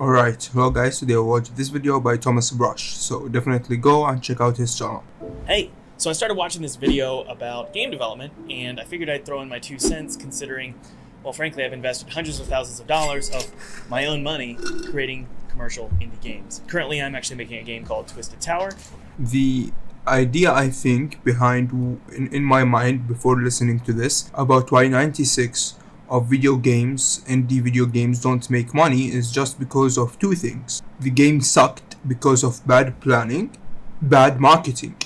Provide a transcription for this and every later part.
Alright, hello guys, today we'll watch this video by Thomas Brush, so definitely go and check out his channel. Hey, so I started watching this video about game development, and I figured I'd throw in my 2 cents considering, well, frankly, I've invested hundreds of thousands of dollars of my own money creating commercial indie games. Currently, I'm actually making a game called Twisted Tower. The idea I think behind, in my mind before listening to this, about why 96 of indie video games don't make money is just because of 2 things. The game sucked because of bad planning, bad marketing.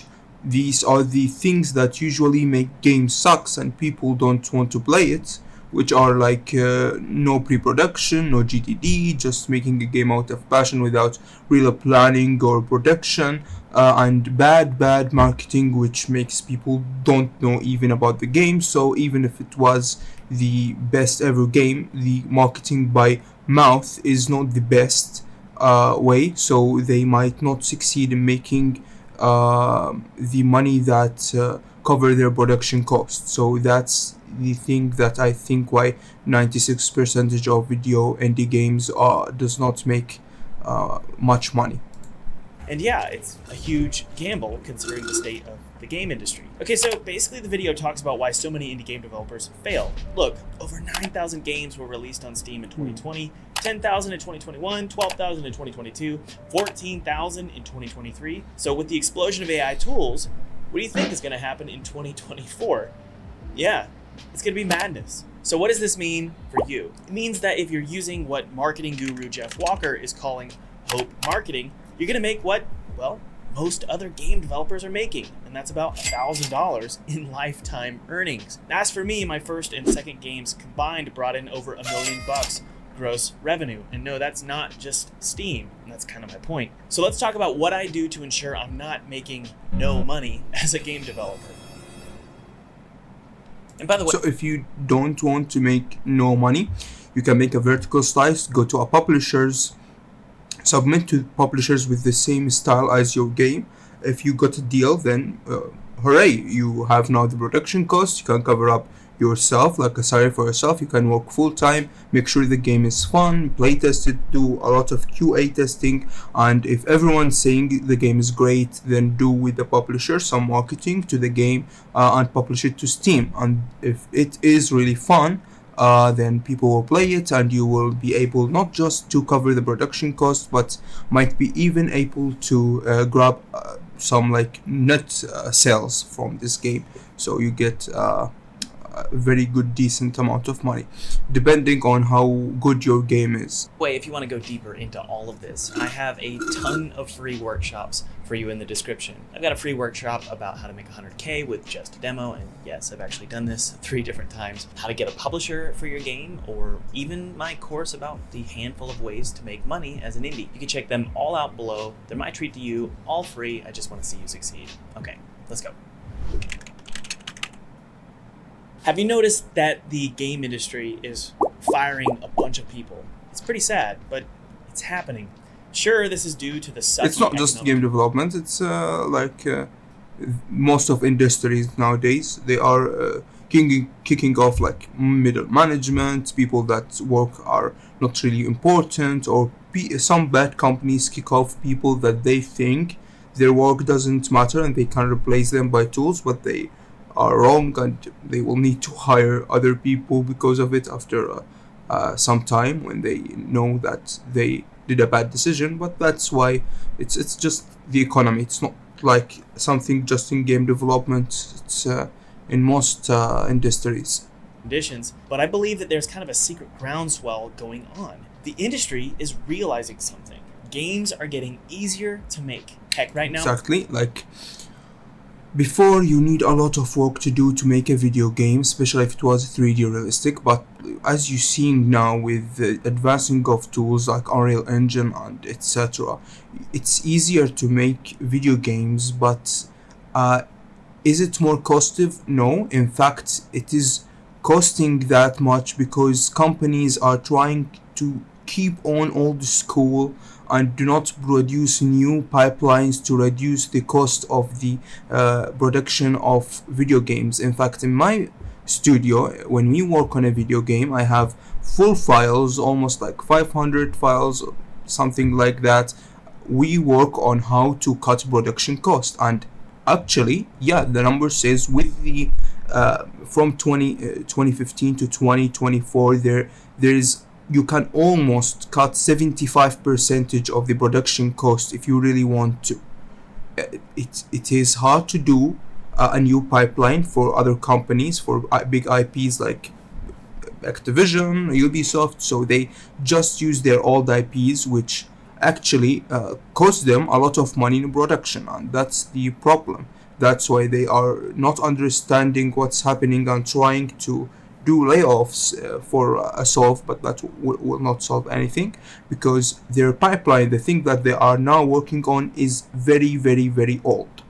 These are the things that usually make games sucks and people don't want to play it, which are like no pre-production, no GTD, just making a game out of passion without real planning or production, and bad marketing, which makes people don't know even about the game. So even if it was the best ever game, the marketing by mouth is not the best way, so they might not succeed in making the money that cover their production costs. So that's the thing that I think why 96% of video indie games does not make much money. And yeah, it's a huge gamble considering the state of the game industry. Okay, so basically the video talks about why so many indie game developers fail. Look, over 9,000 games were released on Steam in 2020, 10,000 in 2021, 12,000 in 2022, 14,000 in 2023. So with the explosion of AI tools, what do you think is going to happen in 2024? Yeah, it's going to be madness. So what does this mean for you? It means that if you're using what marketing guru Jeff Walker is calling hope marketing, you're going to make what, well, most other game developers are making, and that's about $1,000 in lifetime earnings. As for me, my first and second games combined brought in over $1 million gross revenue. And no, that's not just Steam, and that's kind of my point. So let's talk about what I do to ensure I'm not making no money as a game developer. And by the way, so if you don't want to make no money, you can make a vertical slice, go to a publisher's, submit to publishers with the same style as your game. If you got a deal, then hooray, you have now the production cost. You can cover up yourself, like a salary for yourself. You can work full time, make sure the game is fun, play test it, do a lot of QA testing, and if everyone's saying the game is great, then do with the publisher some marketing to the game and publish it to Steam. And if it is really fun, then people will play it, and you will be able not just to cover the production cost, but might be even able to grab some like net sales from this game. So you get a very good, decent amount of money, depending on how good your game is. If you want to go deeper into all of this, I have a ton of free workshops for you in the description. I've got a free workshop about how to make 100K with just a demo, and yes, I've actually done this 3 different times. How to get a publisher for your game, or even my course about the handful of ways to make money as an indie. You can check them all out below. They're my treat to you, all free. I just want to see you succeed. Okay, let's go. Have you noticed that the game industry is firing a bunch of people? It's pretty sad, but it's happening. Sure, this is due to the sucky It's not just game development, it's most of industries nowadays. They are kicking off like middle management, people that work are not really important, or some bad companies kick off people that they think their work doesn't matter and they can replace them by tools, but they are wrong, and they will need to hire other people because of it after some time when they know that they did a bad decision. But that's why it's just the economy. It's not like something just in game development. It's in most industries. Conditions, but I believe that there's kind of a secret groundswell going on. The industry is realizing something. Games are getting easier to make. Heck, right now. Exactly, like before, you need a lot of work to do to make a video game, especially if it was 3D realistic. But as you're seeing now with the advancing of tools like Unreal Engine and etc., it's easier to make video games. But is it more costly? No, in fact, it is costing that much because companies are trying to keep on old school and do not produce new pipelines to reduce the cost of the production of video games. In fact, in my studio, when we work on a video game, I have full files, almost like 500 files something like that, we work on how to cut production cost. And actually, yeah, the number says with the from 2015 to 2024, there's you can almost cut 75% of the production cost if you really want to. It is hard to do a new pipeline for other companies, for big IPs like Activision, Ubisoft, so they just use their old IPs, which actually cost them a lot of money in production, and that's the problem. That's why they are not understanding what's happening and trying to do layoffs for a solve, but that will not solve anything, because their pipeline, the thing that they are now working on, is very, very, very old.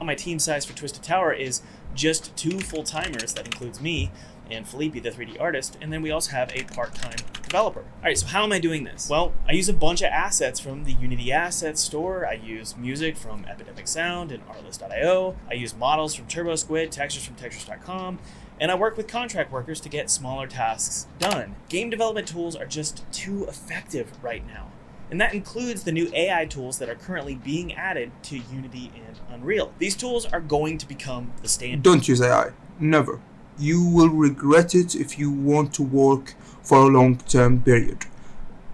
My team size for Twisted Tower is just 2 full-timers. That includes me and Felipe, the 3D artist, and then we also have a part-time developer. All right, so how am I doing this? Well, I use a bunch of assets from the Unity Assets Store. I use music from Epidemic Sound and Artlist.io. I use models from TurboSquid, textures from textures.com, and I work with contract workers to get smaller tasks done. Game development tools are just too effective right now. And that includes the new AI tools that are currently being added to Unity and Unreal. These tools are going to become the standard. Don't use AI. Never. You will regret it if you want to work for a long-term period.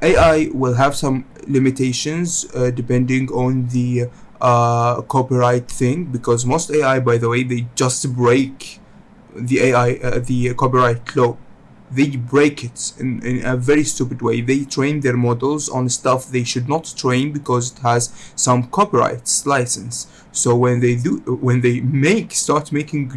AI will have some limitations depending on the copyright thing, because most AI, by the way, they just break the copyright law. They break it in a very stupid way. They train their models on stuff they should not train because it has some copyrights license. So when they start making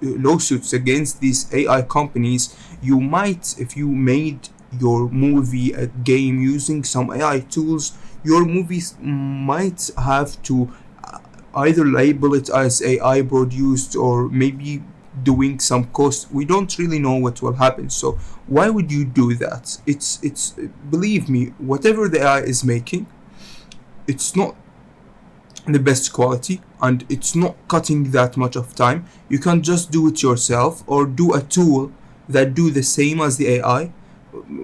lawsuits against these AI companies, you might, if you made your movie a game using some AI tools, your movies might have to either label it as AI produced or maybe doing some cost. We don't really know what will happen, so why would you do that? It's believe me, whatever the AI is making, it's not the best quality and it's not cutting that much of time. You can just do it yourself or do a tool that do the same as the AI.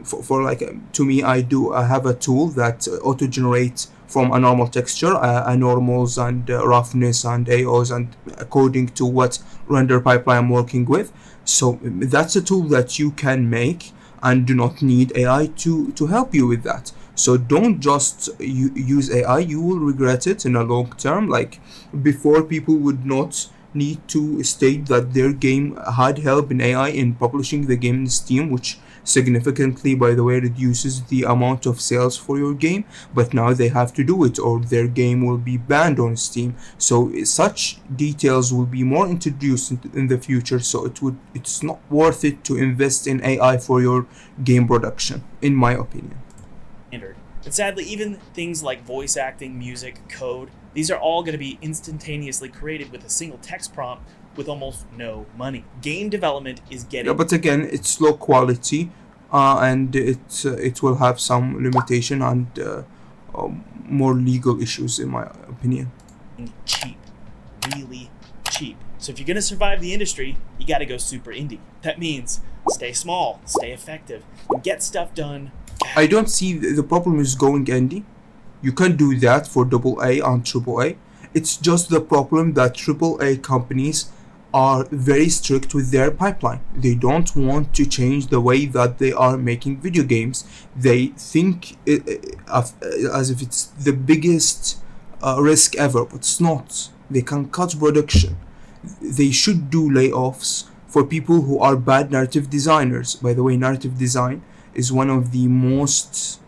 For like, to me, I have a tool that auto generates from a normal texture, normals and roughness and AOs, and according to what render pipeline I'm working with. So that's a tool that you can make and do not need AI to help you with that. So don't just use AI. You will regret it in a long term. Like before, people would not need to state that their game had help in AI in publishing the game in Steam, which significantly, by the way, reduces the amount of sales for your game, but now they have to do it or their game will be banned on Steam. So such details will be more introduced in the future, so it's not worth it to invest in AI for your game production, in my opinion. And sadly, even things like voice acting, music, code, these are all going to be instantaneously created with a single text prompt with almost no money. Game development is getting... Yeah, but again, it's low quality, and it will have some limitation and more legal issues, in my opinion. Cheap. Really cheap. So if you're going to survive the industry, you got to go super indie. That means stay small, stay effective, and get stuff done. I don't see the problem is going indie. You can do that for AA and AAA. It's just the problem that AAA companies are very strict with their pipeline. They don't want to change the way that they are making video games. They think as if it's the biggest risk ever, but it's not. They can cut production. They should do layoffs for people who are bad narrative designers. By the way, narrative design is one of the most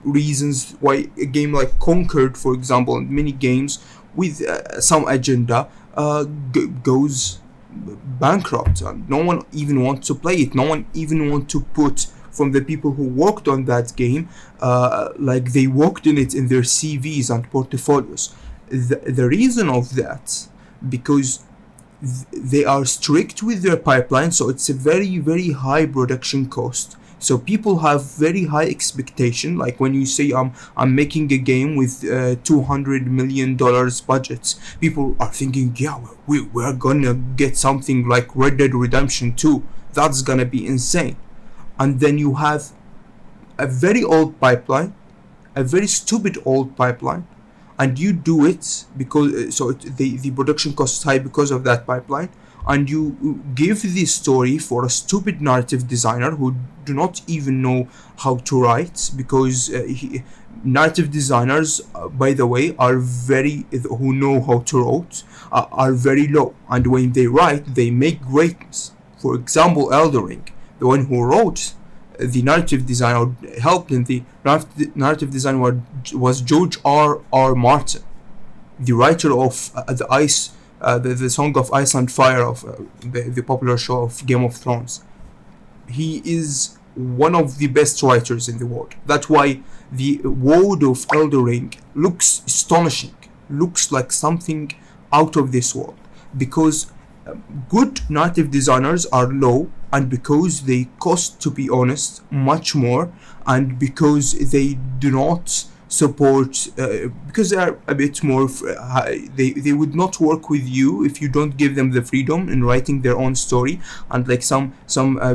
reasons why a game like Conquered, for example, and many games with some agenda goes bankrupt, and no one even wants to play it. No one even wants to put from the people who worked on that game like they worked in it in their CVs and portfolios. The reason of that, because they are strict with their pipeline, so it's a very, very high production cost. So people have very high expectation. Like when you say I'm making a game with $200 million budgets, people are thinking, yeah, we're gonna get something like Red Dead Redemption 2. That's gonna be insane. And then you have a very old pipeline, a very stupid old pipeline, and you do it because the production cost is high because of that pipeline, and you give the story for a stupid narrative designer who do not even know how to write, because narrative designers, by the way, are very who know how to write are very low, and when they write they make greatness. For example, Elden Ring, the one who wrote the narrative design or helped in the narrative design was George R. Martin, the writer of the Song of Ice and Fire, of the popular show of Game of Thrones. He is one of the best writers in the world. That's why the world of Elden Ring looks astonishing, looks like something out of this world, because good narrative designers are low, and because they cost, to be honest, much more, and because they do not support, because they are a bit more they would not work with you if you don't give them the freedom in writing their own story. And like some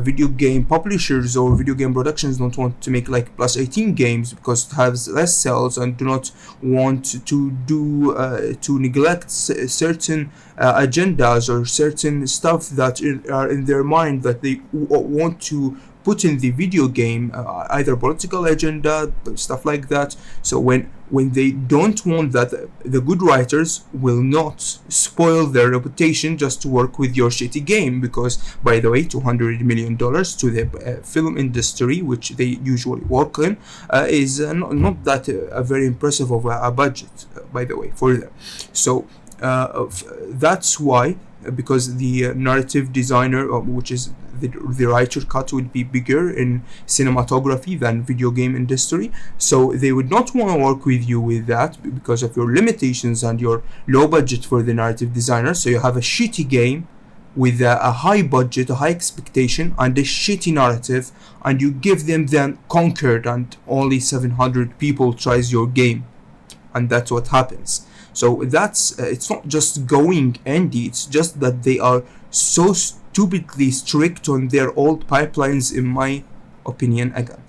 video game publishers or video game productions don't want to make like plus 18 games because it has less sales, and do not want to do to neglect certain agendas or certain stuff that are in their mind that they want to put in the video game, either political agenda, stuff like that. So when they don't want that, the good writers will not spoil their reputation just to work with your shitty game, because, by the way, $200 million to the film industry, which they usually work in, is not that a very impressive of a budget, by the way, for them. So that's why, because the narrative designer, which is the writer cut, would be bigger in cinematography than video game industry, so they would not want to work with you with that because of your limitations and your low budget for the narrative designer. So you have a shitty game with a high budget, a high expectation, and a shitty narrative, and you give them then Conquered, and only 700 people tries your game, and that's what happens. So that's it's not just going indie, it's just that they are so stupidly strict on their old pipelines, in my opinion, again.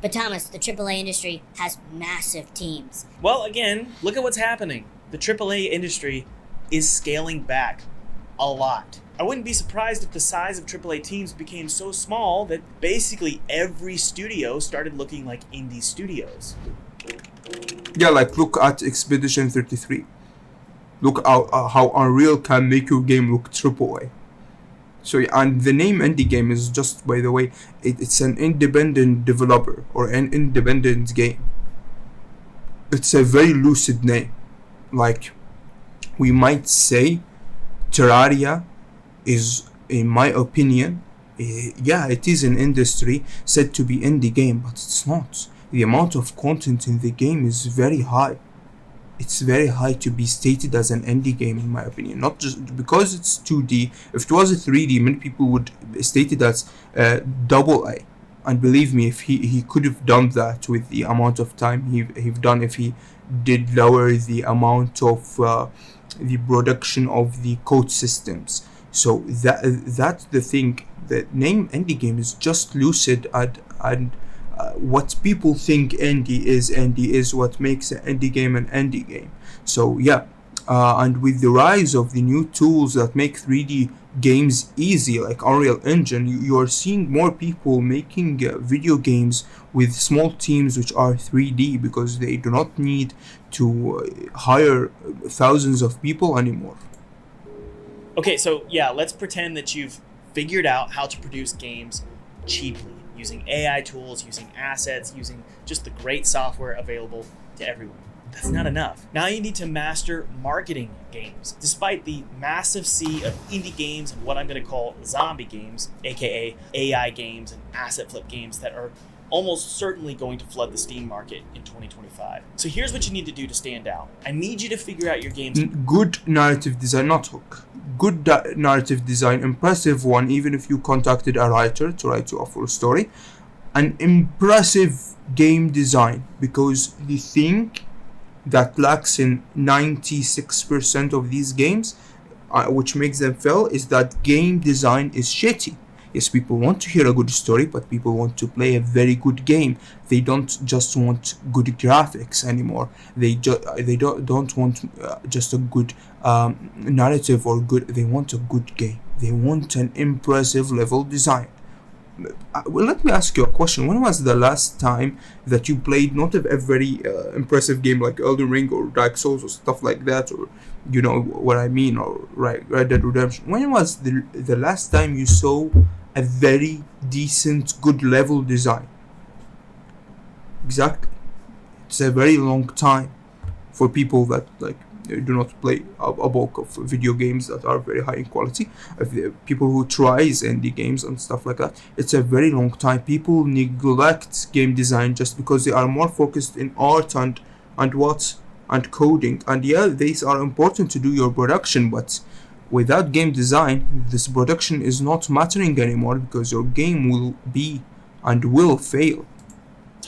But Thomas, the AAA industry has massive teams. Well, again, look at what's happening. The AAA industry is scaling back a lot. I wouldn't be surprised if the size of AAA teams became so small that basically every studio started looking like indie studios. Yeah, like look at Expedition 33. Look how Unreal can make your game look AAA. So, and the name indie game is just, by the way, it's an independent developer or an independent game. It's a very lucid name. Like, we might say Terraria is, in my opinion, yeah, it is an industry said to be indie game, but it's not. The amount of content in the game is very high. It's very high to be stated as an indie game, in my opinion. Not just because it's 2D. If it was a 3D, many people would state it as AA. And believe me, if he could have done that with the amount of time he've done, if he did lower the amount of the production of the code systems. So that's the thing. The name indie game is just lucid, and what people think indie is what makes an indie game an indie game. So yeah, and with the rise of the new tools that make 3D games easy, like Unreal Engine, you are seeing more people making video games with small teams which are 3D, because they do not need to hire thousands of people anymore. Okay, so yeah, let's pretend that you've figured out how to produce games cheaply, using AI tools, using assets, using just the great software available to everyone. That's not enough. Now you need to master marketing games. Despite the massive sea of indie games and what I'm going to call zombie games, aka AI games and asset flip games that are almost certainly going to flood the Steam market in 2025. So here's what you need to do to stand out. I need you to figure out your games. Good narrative design, not hook. Good narrative design, impressive one, even if you contacted a writer to write you a full story. An impressive game design, because the thing that lacks in 96% of these games, which makes them fail, is that game design is shitty. Yes, people want to hear a good story, but people want to play a very good game. They don't just want good graphics anymore. They don't want just a good narrative or good. They want a good game. They want an impressive level design. Well, let me ask you a question. When was the last time that you played not a very impressive game like Elden Ring or Dark Souls or stuff like that, or you know what I mean, or Red Dead Redemption? When was the last time you saw a very decent, good level design? Exactly. It's a very long time for people that do not play a bulk of video games that are very high in quality. If the people who tries indie games and stuff like that, it's a very long time. People neglect game design just because they are more focused in art and coding. And yeah, these are important to do your production, but without game design, this production is not mattering anymore because your game will be and will fail.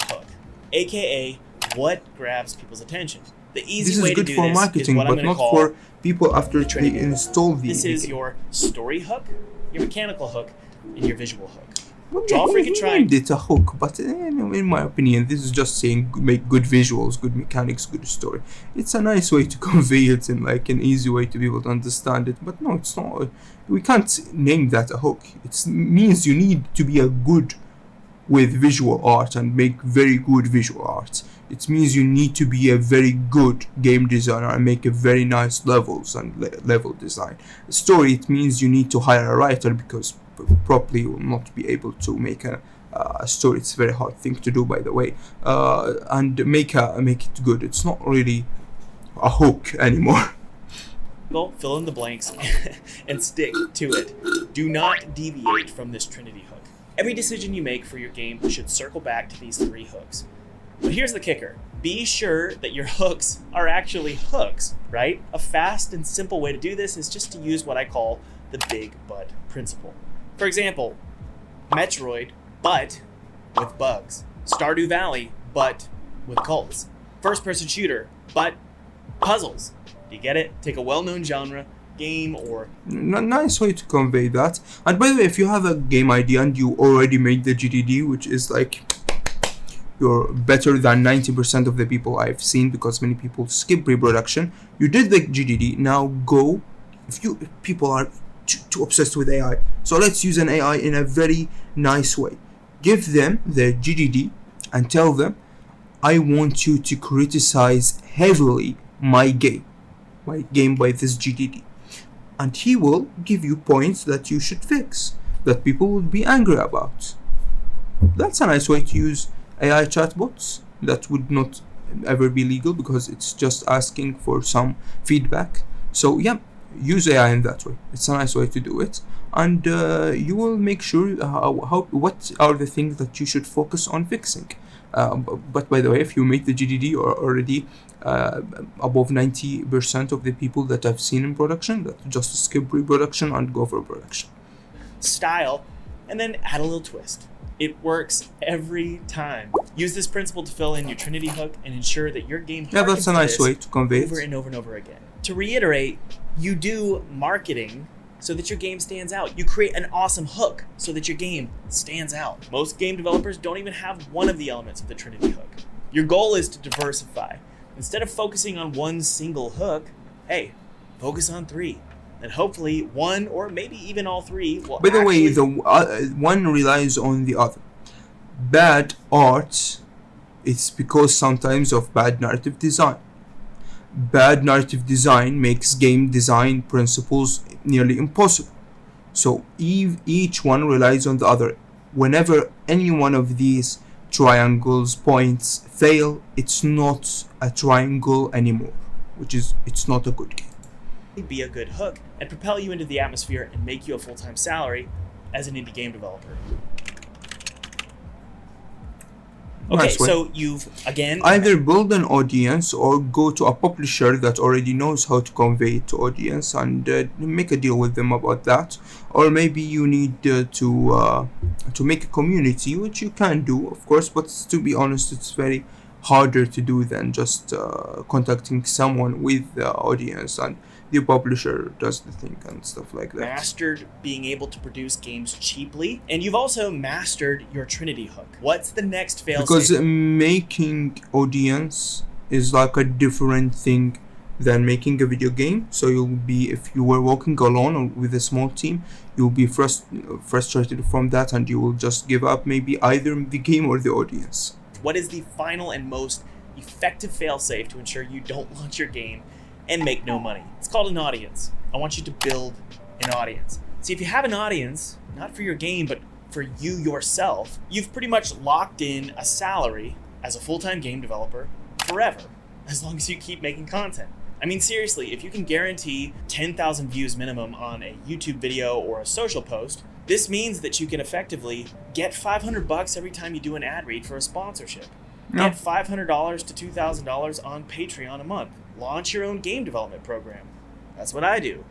Hook, aka what grabs people's attention. The This easy is way to good do for this is marketing, what I'm but going to not call for people after they Trinity. install the This is game. your story hook, your mechanical hook, and your visual hook. Well, Draw yeah, freaking he try. named it a hook, but in my opinion, this is just saying make good visuals, good mechanics, good story. It's a nice way to convey it in like an easy way to be able to understand it, but no, it's not. We can't name that a hook. It means you need to be a good with visual art and make very good visual art. It means you need to be a very good game designer and make a very nice levels and level design. Story, it means you need to hire a writer because probably you will not be able to make a story. It's a very hard thing to do, by the way, and make it good. It's not really a hook anymore. Go fill in the blanks and stick to it. Do not deviate from this Trinity hook. Every decision you make for your game should circle back to these 3 hooks. But here's the kicker. Be sure that your hooks are actually hooks, right? A fast and simple way to do this is just to use what I call the big but principle. For example, Metroid, but with bugs. Stardew Valley, but with cults. First-person shooter, but puzzles. Do you get it? Take a well-known genre, game, or... Nice way to convey that. And by the way, if you have a game idea and you already made the GDD, which is like... you're better than 90% of the people I've seen because many people skip pre-production. You did the GDD, now go. If people are too obsessed with AI, so let's use an AI in a very nice way. Give them the GDD and tell them, I want you to criticize heavily my game by this GDD. And he will give you points that you should fix, that people will be angry about. That's a nice way to use AI chatbots. That would not ever be legal because it's just asking for some feedback. So yeah, use AI in that way. It's a nice way to do it, and you will make sure what are the things that you should focus on fixing. But by the way, if you make the GDD, or already above 90% of the people that I've seen in production that just skip pre-production and go for production. Style, and then add a little twist. It works every time. Use this principle to fill in your Trinity hook and ensure that your game Yeah, that's a nice this way to convey over it. and over and over again. To reiterate, you do marketing so that your game stands out. You create an awesome hook so that your game stands out. Most game developers don't even have one of the elements of the Trinity hook. Your goal is to diversify. Instead of focusing on one single hook, hey, focus on 3. And hopefully one or maybe even all 3 will By the way, actually... the one relies on the other. Bad art, it's because sometimes of bad narrative design. Bad narrative design makes game design principles nearly impossible. So each one relies on the other. Whenever any one of these triangles points fail, it's not a triangle anymore, it's not a good game. Be a good hook and propel you into the atmosphere and make you a full-time salary as an indie game developer. Okay, Nice way. so you've, again... Either build an audience or go to a publisher that already knows how to convey it to audience and make a deal with them about that. Or maybe you need to make a community, which you can do, of course, but to be honest, it's very harder to do than just contacting someone with the audience, and the publisher does the thing and stuff like that. Mastered being able to produce games cheaply, and you've also mastered your Trinity hook. What's the next fail Because making audience is like a different thing than making a video game. So you'll be, if you were working alone or with a small team, you'll be frustrated from that, and you will just give up maybe either the game or the audience. What is the final and most effective failsafe to ensure you don't launch your game and make no money? It's called an audience. I want you to build an audience. See, if you have an audience, not for your game, but for you yourself, you've pretty much locked in a salary as a full-time game developer forever, as long as you keep making content. I mean, seriously, if you can guarantee 10,000 views minimum on a YouTube video or a social post, this means that you can effectively get $500 every time you do an ad read for a sponsorship. Yeah. Get $500 to $2,000 on Patreon a month. Launch your own game development program. That's what I do.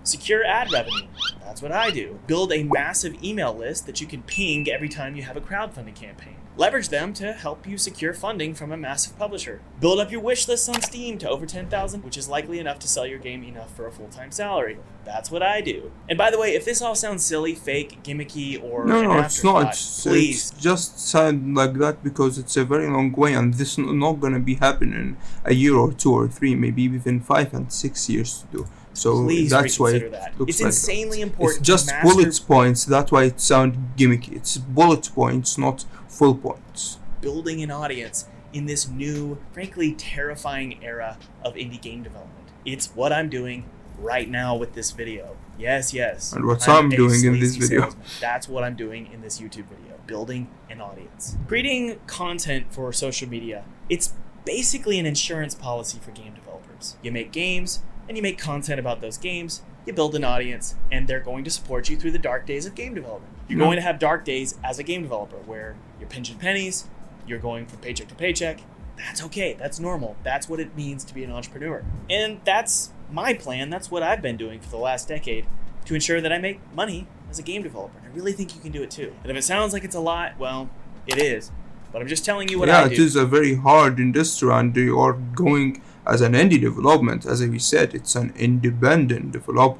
Secure ad revenue. That's what I do. Build a massive email list that you can ping every time you have a crowdfunding campaign. Leverage them to help you secure funding from a massive publisher. Build up your wish list on Steam to over 10,000, which is likely enough to sell your game enough for a full-time salary. That's what I do. And by the way, if this all sounds silly, fake, gimmicky, or No, it's not. please. It's just sound like that because it's a very long way, and this is not gonna be happening a year or 2 or 3, maybe even 5 and 6 years to do. So Please that's why reconsider it that. looks It's like insanely that. important. It's just to master bullet points. That's why it sounds gimmicky. It's bullet points, not full points. building an audience in this new, frankly terrifying era of indie game development. It's what I'm doing right now with this video. Yes. And what I'm a doing in this sleazy video. salesman. That's what I'm doing in this YouTube video. Building an audience. Creating content for social media. It's basically an insurance policy for game developers. You make games, and you make content about those games. You build an audience, and they're going to support you through the dark days of game development. You're going to have dark days as a game developer where you're pinching pennies, you're going from paycheck to paycheck. That's okay. That's normal. That's what it means to be an entrepreneur. And that's my plan. That's what I've been doing for the last decade to ensure that I make money as a game developer. And I really think you can do it too. And if it sounds like it's a lot, well, it is. But I'm just telling you what I do. It is a very hard industry, and you are going as an indie development. As we said, it's an independent developer.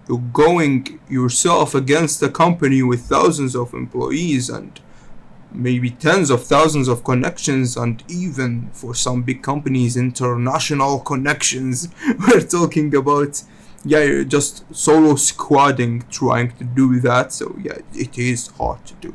You're going yourself against a company with thousands of employees and maybe tens of thousands of connections, and even for some big companies, international connections. We're talking about, you're just solo squadding trying to do that. So it is hard to do.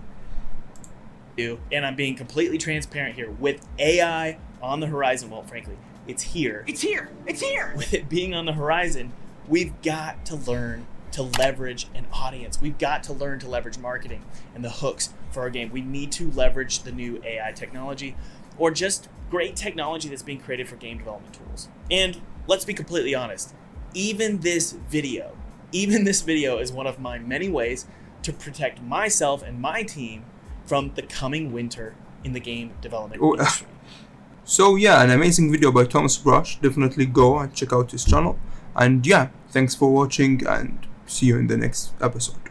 And I'm being completely transparent here. With AI on the horizon, well, frankly, it's here. It's here. It's here. With it being on the horizon, we've got to learn to leverage an audience. We've got to learn to leverage marketing and the hooks for our game. We need to leverage the new AI technology, or just great technology that's being created for game development tools. And let's be completely honest, even this video is one of my many ways to protect myself and my team from the coming winter in the game development industry. So an amazing video by Thomas Brush. Definitely go and check out his channel. And thanks for watching, and see you in the next episode.